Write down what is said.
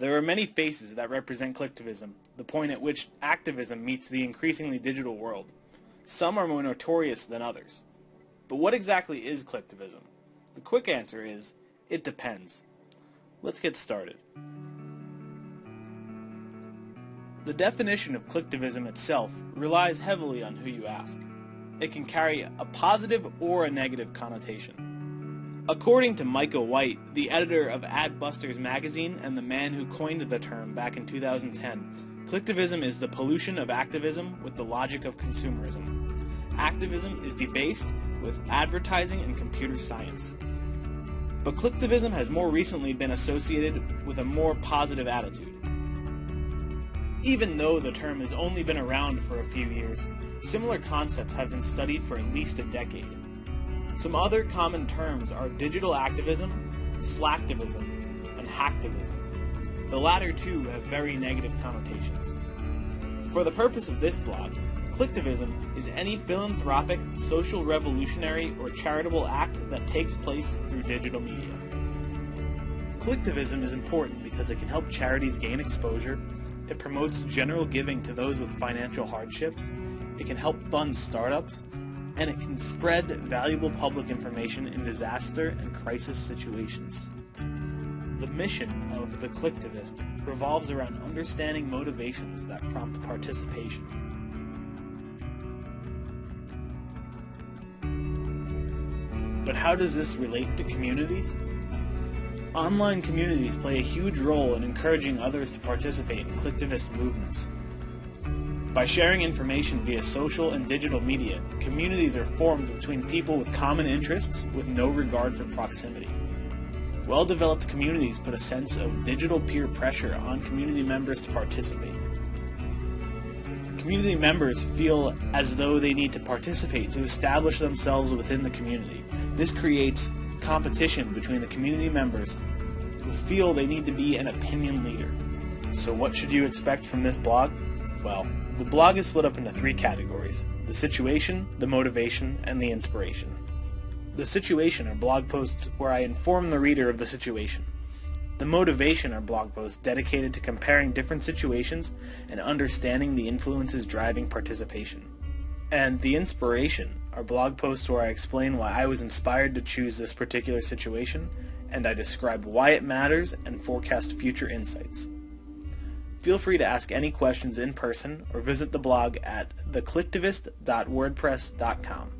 There are many faces that represent Clicktivism, the point at which activism meets the increasingly digital world. Some are more notorious than others. But what exactly is Clicktivism? The quick answer is, it depends. Let's get started. The definition of Clicktivism itself relies heavily on who you ask. It can carry a positive or a negative connotation. According to Micah White, the editor of Adbusters magazine and the man who coined the term back in 2010, Clicktivism is the pollution of activism with the logic of consumerism. Activism is debased with advertising and computer science. But Clicktivism has more recently been associated with a more positive attitude. Even though the term has only been around for a few years, similar concepts have been studied for at least a decade. Some other common terms are digital activism, slacktivism, and hacktivism. The latter two have very negative connotations. For the purpose of this blog, Clicktivism is any philanthropic, social revolutionary, or charitable act that takes place through digital media. Clicktivism is important because it can help charities gain exposure, it promotes general giving to those with financial hardships, it can help fund startups, and it can spread valuable public information in disaster and crisis situations. The mission of the Clicktivist revolves around understanding motivations that prompt participation. But how does this relate to communities? Online communities play a huge role in encouraging others to participate in Clicktivist movements. By sharing information via social and digital media, communities are formed between people with common interests with no regard for proximity. Well-developed communities put a sense of digital peer pressure on community members to participate. Community members feel as though they need to participate to establish themselves within the community. This creates competition between the community members who feel they need to be an opinion leader. So what should you expect from this blog? Well, the blog is split up into three categories: the situation, the motivation, and the inspiration. The situation are blog posts where I inform the reader of the situation. The motivation are blog posts dedicated to comparing different situations and understanding the influences driving participation. And the inspiration are blog posts where I explain why I was inspired to choose this particular situation, and I describe why it matters and forecast future insights. Feel free to ask any questions in person or visit the blog at theclicktivist.wordpress.com.